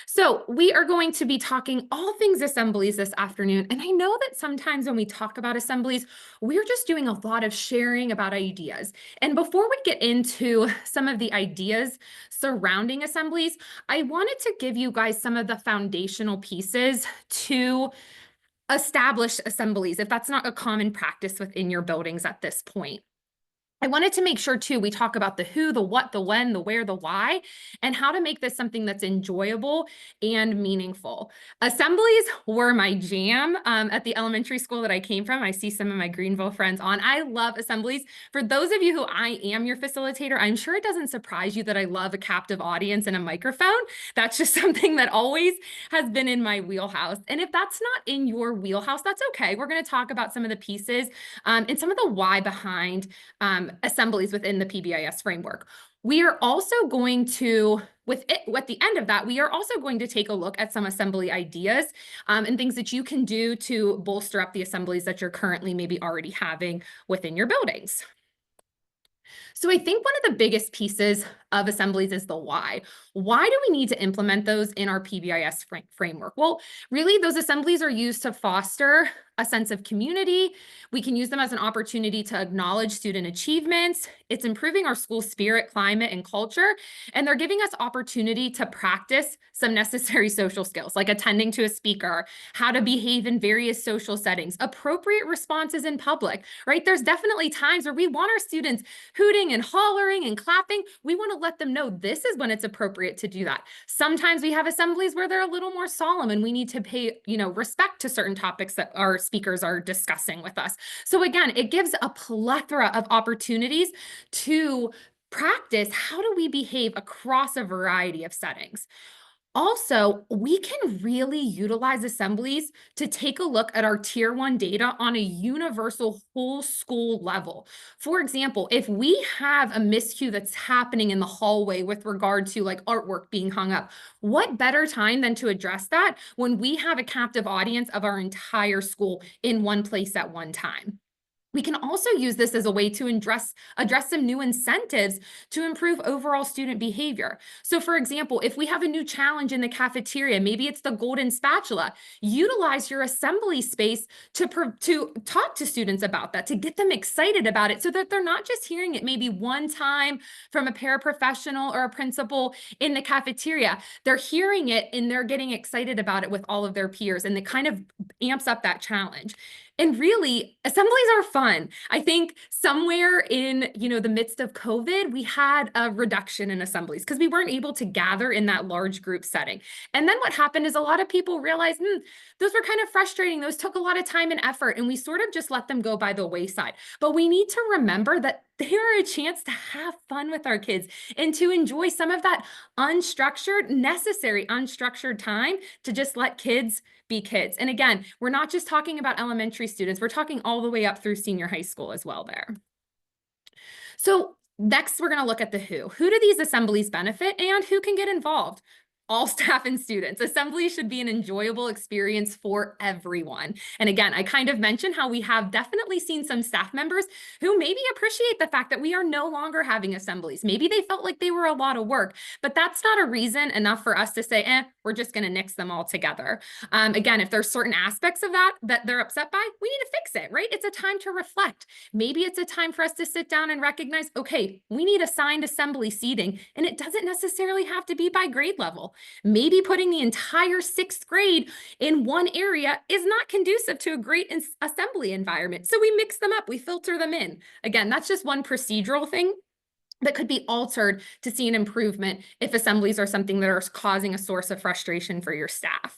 So we are going to be talking all things assemblies this afternoon. And I know that sometimes when we talk about assemblies, we're just doing a lot of sharing about ideas. And before we get into some of the ideas surrounding assemblies, I wanted to give you guys some of the foundational pieces to establish assemblies, if that's not a common practice within your buildings at this point. I wanted to make sure too, we talk about the who, the what, the when, the where, the why, and how to make this something that's enjoyable and meaningful. Assemblies were my jam at the elementary school that I came from. I see some of my Greenville friends on. I love assemblies. For those of you who I am your facilitator, I'm sure it doesn't surprise you that I love a captive audience and a microphone. That's just something that always has been in my wheelhouse. And if that's not in your wheelhouse, that's okay. We're going to talk about some of the pieces and some of the why behind assemblies within the PBIS framework. We are also going to, at the end of that, we are also going to take a look at some assembly ideas and things that you can do to bolster up the assemblies that you're currently maybe already having within your buildings. So I think one of the biggest pieces of assemblies is the why. Why do we need to implement those in our PBIS framework? Well, really, those assemblies are used to foster a sense of community. We can use them as an opportunity to acknowledge student achievements. It's improving our school spirit, climate, and culture. And they're giving us opportunity to practice some necessary social skills, like attending to a speaker, how to behave in various social settings, appropriate responses in public, right? There's definitely times where we want our students hooting and hollering and clapping. We want to let them know this is when it's appropriate to do that. Sometimes we have assemblies where they're a little more solemn and we need to pay, respect to certain topics that our speakers are discussing with us. So again, it gives a plethora of opportunities to practice how do we behave across a variety of settings. Also, we can really utilize assemblies to take a look at our tier 1 data on a universal whole school level. For example, if we have a miscue that's happening in the hallway with regard to like artwork being hung up, what better time than to address that when we have a captive audience of our entire school in one place at one time? We can also use this as a way to address some new incentives to improve overall student behavior. So for example, if we have a new challenge in the cafeteria, maybe it's the golden spatula, utilize your assembly space to talk to students about that, to get them excited about it so that they're not just hearing it maybe one time from a paraprofessional or a principal in the cafeteria. They're hearing it and they're getting excited about it with all of their peers, and it kind of amps up that challenge. And really, assemblies are fun. I think somewhere in, the midst of COVID, we had a reduction in assemblies because we weren't able to gather in that large group setting. And then what happened is a lot of people realized, those were kind of frustrating. Those took a lot of time and effort, and we sort of just let them go by the wayside. But we need to remember that they are a chance to have fun with our kids and to enjoy some of that necessary unstructured time to just let kids be kids. And again, we're not just talking about elementary students, we're talking all the way up through senior high school as well there. So next, we're going to look at the who. Who do these assemblies benefit and who can get involved? All staff and students. Assembly should be an enjoyable experience for everyone. And again, I kind of mentioned how we have definitely seen some staff members who maybe appreciate the fact that we are no longer having assemblies. Maybe they felt like they were a lot of work, but that's not a reason enough for us to say, we're just going to nix them all together. Again, if there's certain aspects of that they're upset by, we need to fix it, right? It's a time to reflect. Maybe it's a time for us to sit down and recognize, okay, we need assigned assembly seating, and it doesn't necessarily have to be by grade level. Maybe putting the entire 6th grade in one area is not conducive to a great assembly environment. So we mix them up, we filter them in. Again, that's just one procedural thing that could be altered to see an improvement if assemblies are something that are causing a source of frustration for your staff.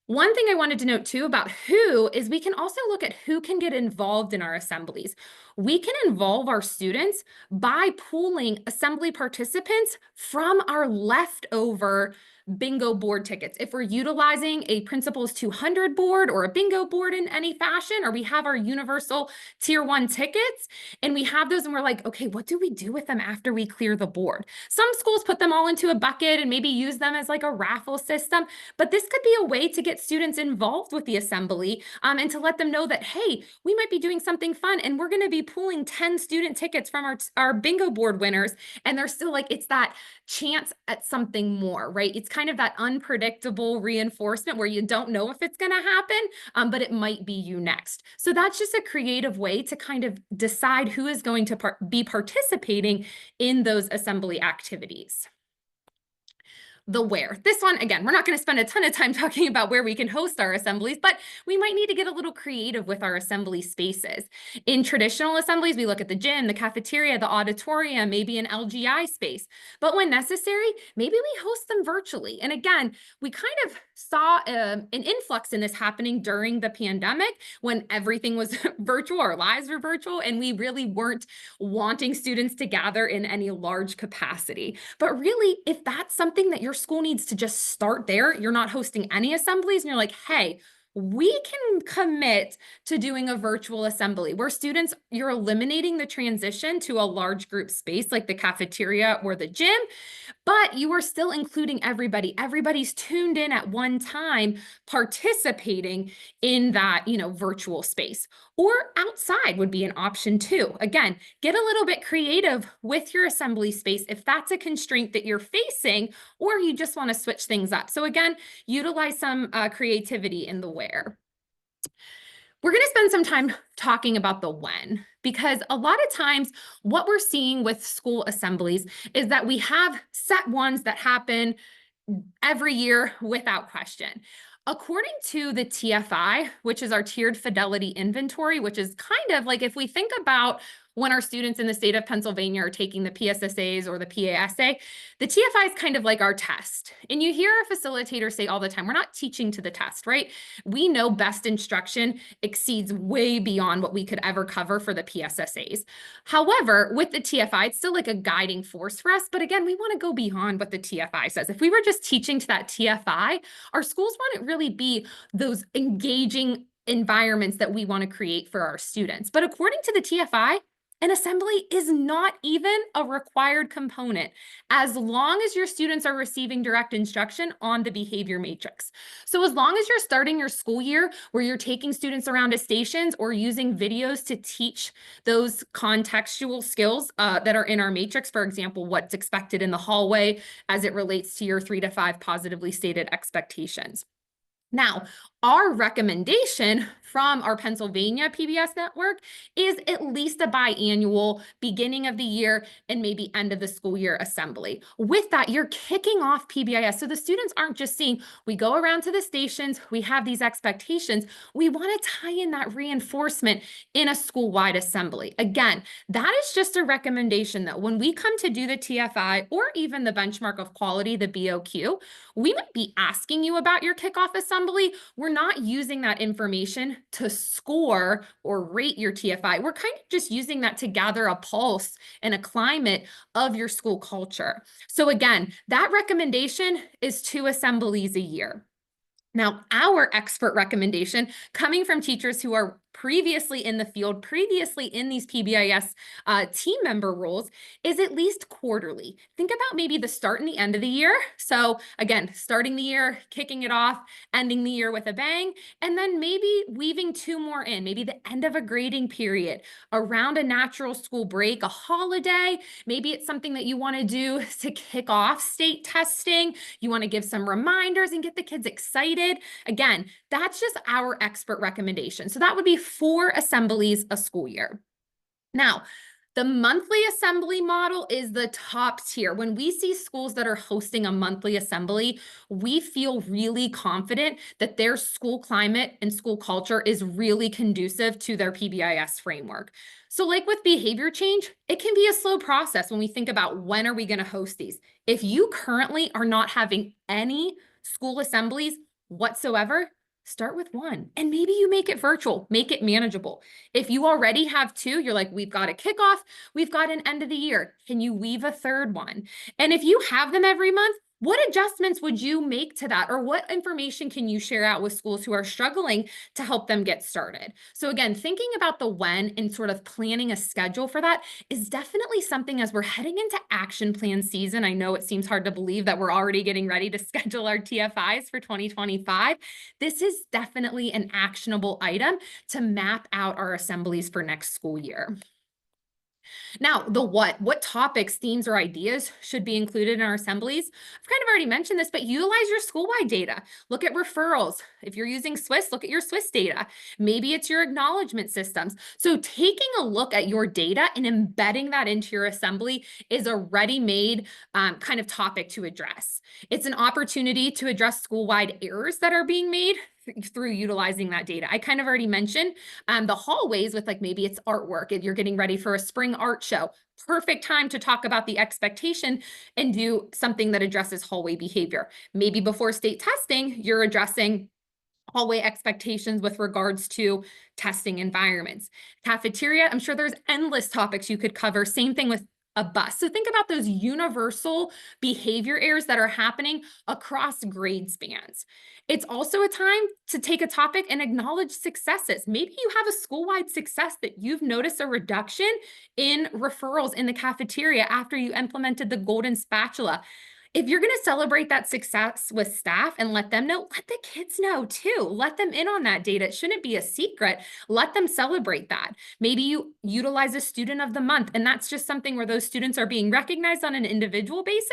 One thing I wanted to note too about who is we can also look at who can get involved in our assemblies. We can involve our students by pooling assembly participants from our leftover bingo board tickets. If we're utilizing a Principals 200 board or a bingo board in any fashion, or we have our universal tier 1 tickets and we have those and we're like, okay, what do we do with them after we clear the board? Some schools put them all into a bucket and maybe use them as like a raffle system, but this could be a way to get students involved with the assembly and to let them know that, hey, we might be doing something fun and we're going to be pooling 10 student tickets from our bingo board winners. And they're still like, it's that chance at something more, right? It's kind of that unpredictable reinforcement where you don't know if it's going to happen, but it might be you next. So that's just a creative way to kind of decide who is going to be participating in those assembly activities. The where. This one, again, we're not going to spend a ton of time talking about where we can host our assemblies, but we might need to get a little creative with our assembly spaces. In traditional assemblies, we look at the gym, the cafeteria, the auditorium, maybe an LGI space. But when necessary, maybe we host them virtually. And again, we kind of saw an influx in this happening during the pandemic when everything was virtual, our lives were virtual, and we really weren't wanting students to gather in any large capacity. But really, if that's something that your school needs to just start there, you're not hosting any assemblies, and you're like, hey, we can commit to doing a virtual assembly where students, you're eliminating the transition to a large group space like the cafeteria or the gym, but you are still including everybody. Everybody's tuned in at one time, participating in that, virtual space. Or outside would be an option too. Again, get a little bit creative with your assembly space if that's a constraint that you're facing, or you just want to switch things up. So again, utilize some creativity in the where. We're going to spend some time talking about the when, because a lot of times what we're seeing with school assemblies is that we have set ones that happen every year without question. According to the TFI, which is our tiered fidelity inventory, which is kind of like if we think about when our students in the state of Pennsylvania are taking the PSSAs or the PASA, the TFI is kind of like our test. And you hear our facilitators say all the time, we're not teaching to the test, right? We know best instruction exceeds way beyond what we could ever cover for the PSSAs. However, with the TFI, it's still like a guiding force for us. But again, we want to go beyond what the TFI says. If we were just teaching to that TFI, our schools wouldn't really be those engaging environments that we want to create for our students. But according to the TFI, an assembly is not even a required component as long as your students are receiving direct instruction on the behavior matrix. So as long as you're starting your school year where you're taking students around to stations or using videos to teach those contextual skills that are in our matrix, for example, what's expected in the hallway as it relates to your 3 to 5 positively stated expectations. Now, our recommendation from our Pennsylvania PBIS network is at least a biannual beginning of the year and maybe end of the school year assembly. With that, you're kicking off PBIS. So the students aren't just seeing, we go around to the stations, we have these expectations. We want to tie in that reinforcement in a school-wide assembly. Again, that is just a recommendation that when we come to do the TFI or even the benchmark of quality, the BOQ, we might be asking you about your kickoff assembly. We're not using that information to score or rate your TFI. We're kind of just using that to gather a pulse and a climate of your school culture. So again, that recommendation is 2 assemblies a year. Now, our expert recommendation, coming from teachers who are previously in the field, previously in these PBIS team member roles, is at least quarterly. Think about maybe the start and the end of the year. So again, starting the year, kicking it off, ending the year with a bang, and then maybe weaving 2 more in, maybe the end of a grading period, around a natural school break, a holiday. Maybe it's something that you want to do to kick off state testing. You want to give some reminders and get the kids excited. Again, that's just our expert recommendation. So that would be 4 assemblies a school year. Now, the monthly assembly model is the top tier. When we see schools that are hosting a monthly assembly, we feel really confident that their school climate and school culture is really conducive to their PBIS framework. So like with behavior change, it can be a slow process when we think about when are we going to host these. If you currently are not having any school assemblies whatsoever, start with 1, and maybe you make it virtual, make it manageable. If you already have 2, you're like, we've got a kickoff, we've got an end of the year. Can you weave a 3rd one? And if you have them every month, what adjustments would you make to that? Or what information can you share out with schools who are struggling to help them get started? So again, thinking about the when and sort of planning a schedule for that is definitely something as we're heading into action plan season. I know it seems hard to believe that we're already getting ready to schedule our TFIs for 2025. This is definitely an actionable item to map out our assemblies for next school year. Now, the what topics, themes, or ideas should be included in our assemblies? I've kind of already mentioned this, but utilize your school-wide data. Look at referrals. If you're using Swiss, look at your Swiss data. Maybe it's your acknowledgement systems. So taking a look at your data and embedding that into your assembly is a ready-made kind of topic to address. It's an opportunity to address school-wide errors that are being made through utilizing that data. I kind of already mentioned the hallways with like maybe it's artwork if you're getting ready for a spring art show. Perfect time to talk about the expectation and do something that addresses hallway behavior. Maybe before state testing, you're addressing hallway expectations with regards to testing environments. Cafeteria, I'm sure there's endless topics you could cover. Same thing with a bus. So think about those universal behavior errors that are happening across grade spans. It's also a time to take a topic and acknowledge successes. Maybe you have a school-wide success that you've noticed a reduction in referrals in the cafeteria after you implemented the golden spatula. If you're going to celebrate that success with staff and let them know, let the kids know too. Let them in on that data. It shouldn't be a secret. Let them celebrate that. Maybe you utilize a student of the month, and that's just something where those students are being recognized on an individual basis.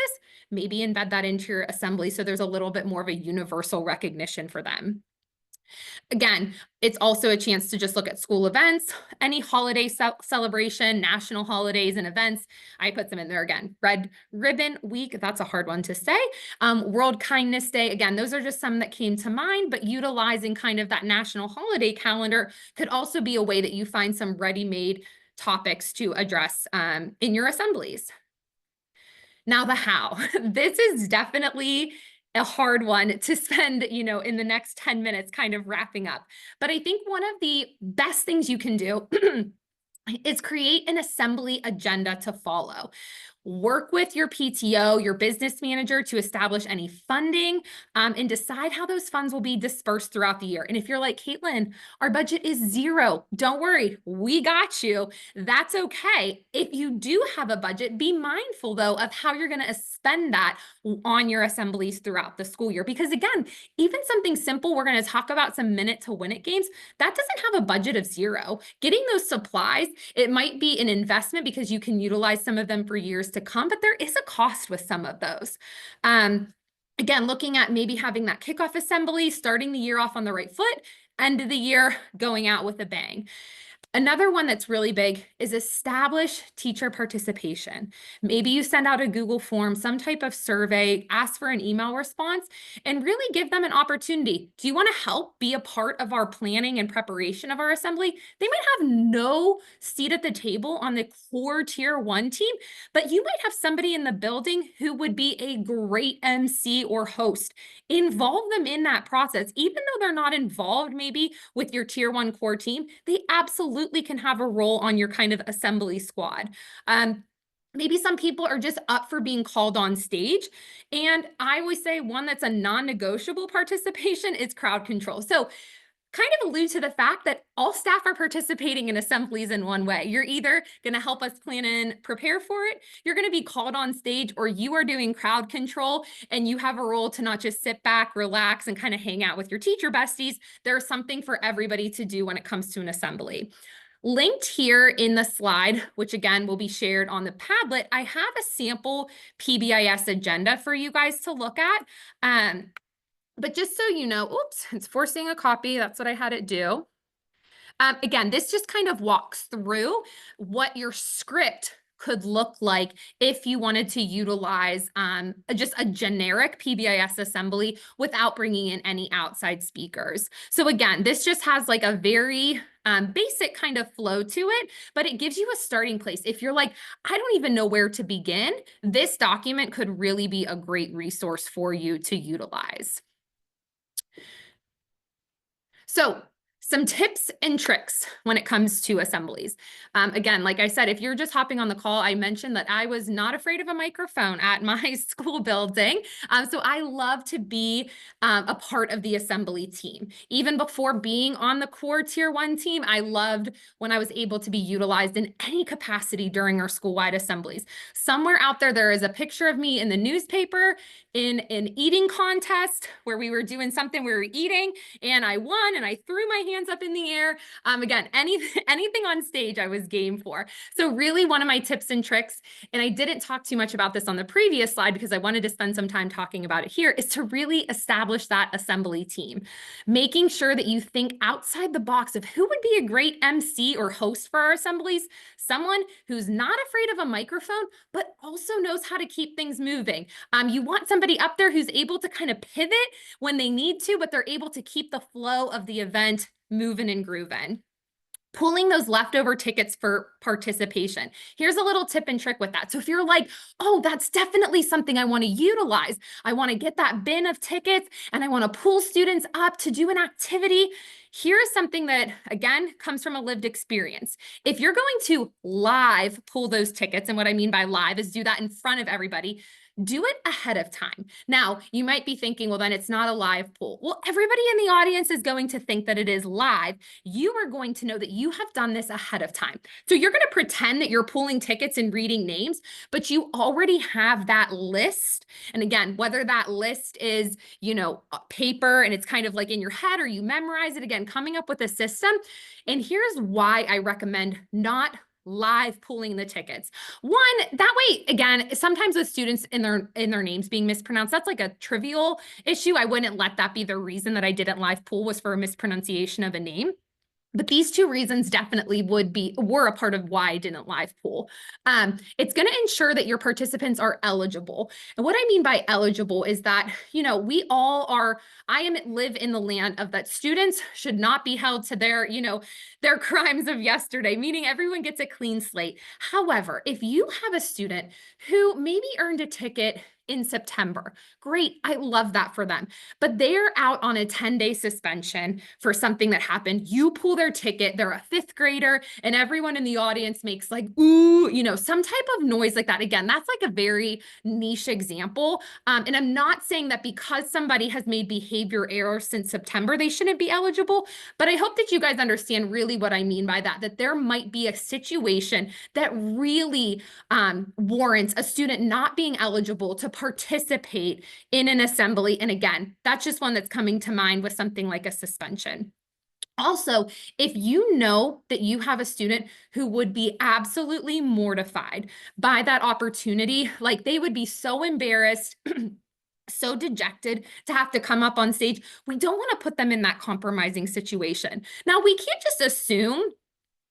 Maybe embed that into your assembly so there's a little bit more of a universal recognition for them. Again, it's also a chance to just look at school events, any holiday celebration, national holidays and events. I put them in there again. Red Ribbon Week, that's a hard one to say. World Kindness Day, again, those are just some that came to mind, but utilizing kind of that national holiday calendar could also be a way that you find some ready-made topics to address in your assemblies. Now, the how. This is definitely a hard one to spend, in the next 10 minutes kind of wrapping up. But I think one of the best things you can do is create an assembly agenda to follow. Work with your PTO, your business manager to establish any funding and decide how those funds will be dispersed throughout the year. And if you're like, Caitlin, our budget is zero, don't worry, we got you. That's okay. If you do have a budget, be mindful though of how you're going to spend that on your assemblies throughout the school year. Because again, even something simple, we're going to talk about some minute to win it games, that doesn't have a budget of zero. Getting those supplies, it might be an investment because you can utilize some of them for years to come, but there is a cost with some of those. Again, looking at maybe having that kickoff assembly, starting the year off on the right foot, end of the year going out with a bang. Another one that's really big is establish teacher participation. Maybe you send out a Google form, some type of survey, ask for an email response, and really give them an opportunity. Do you want to help be a part of our planning and preparation of our assembly? They might have no seat at the table on the core tier 1 team, but you might have somebody in the building who would be a great MC or host. Involve them in that process. Even though they're not involved maybe with your tier 1 core team, they absolutely can have a role on your kind of assembly squad. Maybe some people are just up for being called on stage. And I always say one that's a non-negotiable participation is crowd control. So kind of allude to the fact that all staff are participating in assemblies in one way. You're either going to help us plan and prepare for it, you're going to be called on stage, or you are doing crowd control and you have a role to not just sit back, relax, and kind of hang out with your teacher besties. There's something for everybody to do when it comes to an assembly. Linked here in the slide, which again will be shared on the Padlet, I have a sample PBIS agenda for you guys to look at. But just so you know, oops, it's forcing a copy. That's what I had it do. Again, this just kind of walks through what your script could look like if you wanted to utilize just a generic PBIS assembly without bringing in any outside speakers. So again, this just has like a very basic kind of flow to it, but it gives you a starting place. If you're like, I don't even know where to begin, this document could really be a great resource for you to utilize. So some tips and tricks when it comes to assemblies. Again, like I said, if you're just hopping on the call, I mentioned that I was not afraid of a microphone at my school building. So I love to be a part of the assembly team. Even before being on the core tier 1 team, I loved when I was able to be utilized in any capacity during our school-wide assemblies. Somewhere out there, there is a picture of me in the newspaper. in an eating contest where we were doing something, we were eating, and I won, and I threw my hands up in the air. Again, anything on stage I was game for. So really one of my tips and tricks, and I didn't talk too much about this on the previous slide because I wanted to spend some time talking about it here, is to really establish that assembly team. Making sure that you think outside the box of who would be a great MC or host for our assemblies, someone who's not afraid of a microphone, but also knows how to keep things moving. You want somebody up there who's able to kind of pivot when they need to, but they're able to keep the flow of the event moving and grooving. Pulling those leftover tickets for participation. Here's a little tip and trick with that. So if you're like, oh, that's definitely something I want to utilize. I want to get that bin of tickets and I want to pull students up to do an activity. Here's something that, again, comes from a lived experience. If you're going to live pull those tickets, and what I mean by live is do that in front of everybody, do it ahead of time. Now, you might be thinking, well, then it's not a live poll. Well, everybody in the audience is going to think that it is live. You are going to know that you have done this ahead of time. So you're going to pretend that you're pulling tickets and reading names, but you already have that list. And again, whether that list is, paper and it's kind of like in your head or you memorize it, again, coming up with a system. And here's why I recommend not live pulling the tickets. One, that way, again, sometimes with students in their names being mispronounced, that's like a trivial issue. I wouldn't let that be the reason that I didn't live pull was for a mispronunciation of a name. But these two reasons definitely were a part of why I didn't live poll. It's going to ensure that your participants are eligible. And what I mean by eligible is that, we all are, live in the land of that students should not be held to their crimes of yesterday, meaning everyone gets a clean slate. However, if you have a student who maybe earned a ticket in September, great, I love that for them. But they're out on a 10-day suspension for something that happened. You pull their ticket, they're a 5th grader, and everyone in the audience makes like, ooh, some type of noise like that. Again, that's like a very niche example. And I'm not saying that because somebody has made behavior errors since September, they shouldn't be eligible. But I hope that you guys understand really what I mean by that there might be a situation that really warrants a student not being eligible to participate in an assembly. And again, that's just one that's coming to mind with something like a suspension. Also, if you know that you have a student who would be absolutely mortified by that opportunity, like they would be so embarrassed, so dejected to have to come up on stage, we don't want to put them in that compromising situation. Now, we can't just assume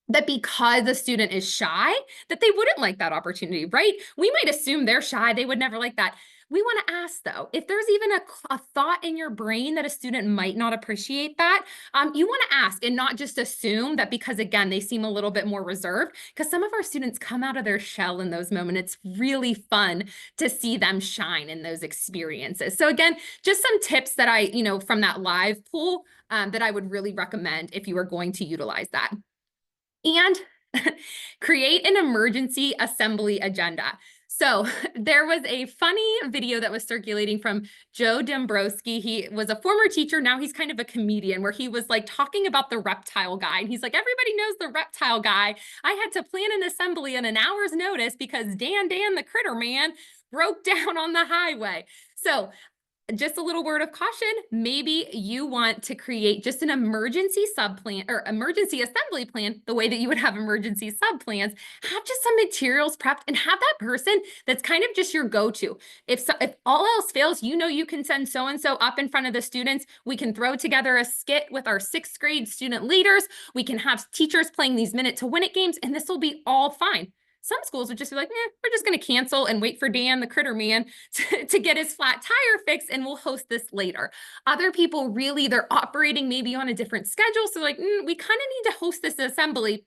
that because a student is shy, that they wouldn't like that opportunity, right? We might assume they're shy, they would never like that. We want to ask, though, if there's even a thought in your brain that a student might not appreciate that, you want to ask and not just assume that because, again, they seem a little bit more reserved, because some of our students come out of their shell in those moments. It's really fun to see them shine in those experiences. So again, just some tips that I, from that live pool that I would really recommend if you are going to utilize that. And create an emergency assembly agenda. So there was a funny video that was circulating from Joe Dombrowski. He was a former teacher. Now he's kind of a comedian where he was like talking about the reptile guy. And he's like, everybody knows the reptile guy. I had to plan an assembly on an hour's notice because Dan the critter man broke down on the highway. So just a little word of caution, maybe you want to create just an emergency subplan or emergency assembly plan, the way that you would have emergency subplans, have just some materials prepped and have that person that's kind of just your go-to. If all else fails, you can send so-and-so up in front of the students. We can throw together a skit with our 6th grade student leaders. We can have teachers playing these minute to win it games, and this will be all fine. Some schools would just be like, we're just going to cancel and wait for Dan, the critter man, to get his flat tire fixed, and we'll host this later. Other people really, they're operating maybe on a different schedule. So like, we kind of need to host this assembly.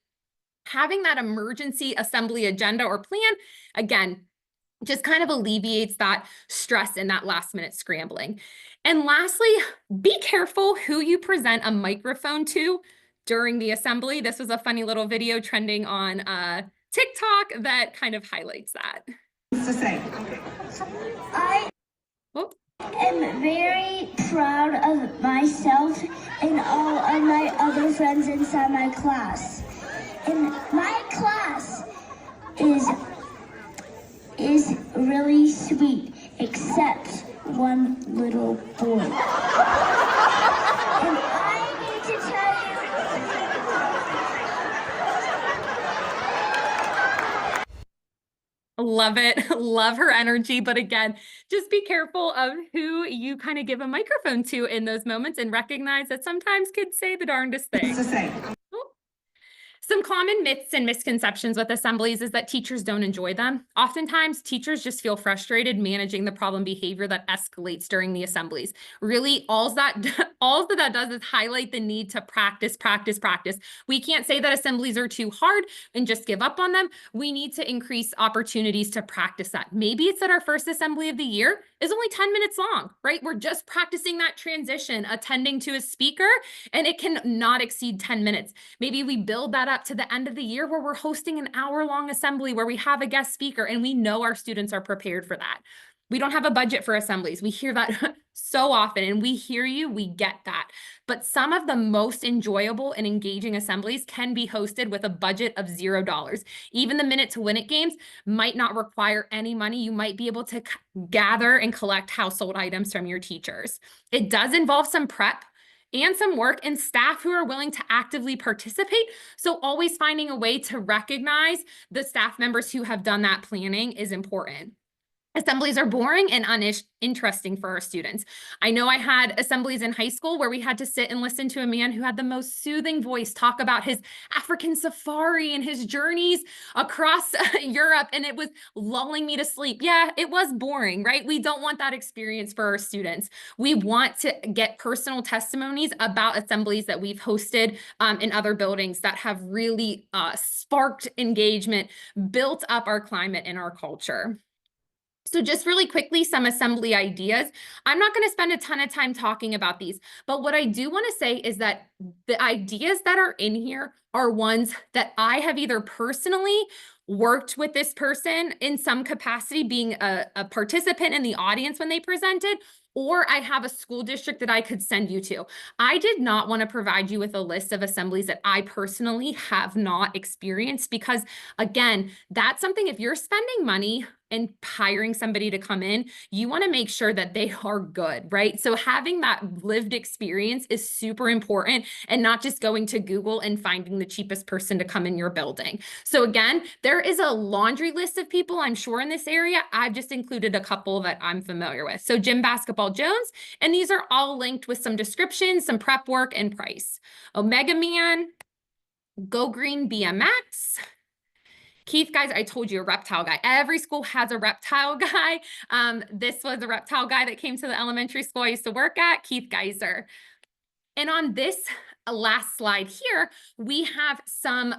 Having that emergency assembly agenda or plan, again, just kind of alleviates that stress and that last minute scrambling. And lastly, be careful who you present a microphone to during the assembly. This was a funny little video trending on TikTok that kind of highlights that. To say, I am very proud of myself and all of my other friends inside my class. And my class is really sweet, except one little boy. And I need to tell you. Love it. Love her energy. But again, just be careful of who you kind of give a microphone to in those moments and recognize that sometimes kids say the darndest things. Some common myths and misconceptions with assemblies is that teachers don't enjoy them. Oftentimes, teachers just feel frustrated managing the problem behavior that escalates during the assemblies. Really, all that does is highlight the need to practice, practice, practice. We can't say that assemblies are too hard and just give up on them. We need to increase opportunities to practice that. Maybe it's that our first assembly of the year is only 10 minutes long, right? We're just practicing that transition, attending to a speaker, and it can not exceed 10 minutes. Maybe we build that up to the end of the year where we're hosting an hour-long assembly where we have a guest speaker and we know our students are prepared for that. We don't have a budget for assemblies. We hear that so often, and we hear you, we get that. But some of the most enjoyable and engaging assemblies can be hosted with a budget of $0. Even the Minute to Win It games might not require any money. You might be able to gather and collect household items from your teachers. It does involve some prep and some work and staff who are willing to actively participate. So always finding a way to recognize the staff members who have done that planning is important. Assemblies are boring and uninteresting for our students. I know I had assemblies in high school where we had to sit and listen to a man who had the most soothing voice talk about his African safari and his journeys across Europe, and it was lulling me to sleep. Yeah, it was boring, right? We don't want that experience for our students. We want to get personal testimonies about assemblies that we've hosted in other buildings that have really sparked engagement, built up our climate and our culture. So just really quickly, some assembly ideas. I'm not going to spend a ton of time talking about these, but what I do want to say is that the ideas that are in here are ones that I have either personally worked with this person in some capacity, being a participant in the audience when they presented, or I have a school district that I could send you to. I did not want to provide you with a list of assemblies that I personally have not experienced because, again, that's something, if you're spending money and hiring somebody to come in, you want to make sure that they are good, right? So having that lived experience is super important, and not just going to Google and finding the cheapest person to come in your building. So again, there is a laundry list of people, I'm sure, in this area. I've just included a couple that I'm familiar with. So Gym Basketball Jones, and these are all linked with some descriptions, some prep work, and price. Omega Man, Go Green BMX, Keith, guys, I told you, a reptile guy. Every school has a reptile guy. This was a reptile guy that came to the elementary school I used to work at, Keith Geiser. And on this last slide here, we have some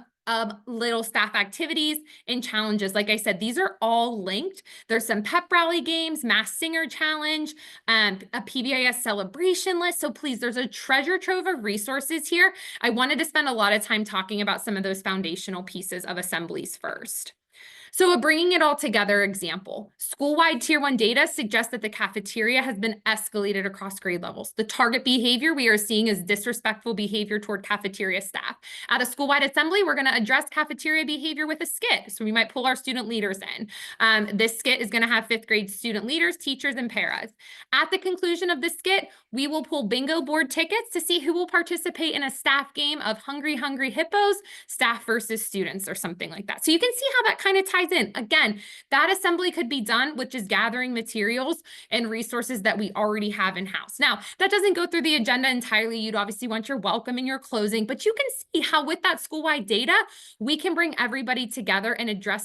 little staff activities and challenges. Like I said, these are all linked. There's some pep rally games, Mass Singer Challenge, a PBIS celebration list. So please, there's a treasure trove of resources here. I wanted to spend a lot of time talking about some of those foundational pieces of assemblies first. So a bringing it all together example, school-wide Tier 1 data suggests that the cafeteria has been escalated across grade levels. The target behavior we are seeing is disrespectful behavior toward cafeteria staff. At a school-wide assembly, we're going to address cafeteria behavior with a skit. So we might pull our student leaders in. This skit is going to have 5th grade student leaders, teachers, and paras. At the conclusion of the skit, we will pull bingo board tickets to see who will participate in a staff game of Hungry Hungry Hippos, staff versus students, or something like that. So you can see how that kind of ties in. Again, that assembly could be done with just gathering materials and resources that we already have in-house. Now, that doesn't go through the agenda entirely. You'd obviously want your welcome and your closing, but you can see how with that school-wide data, we can bring everybody together and address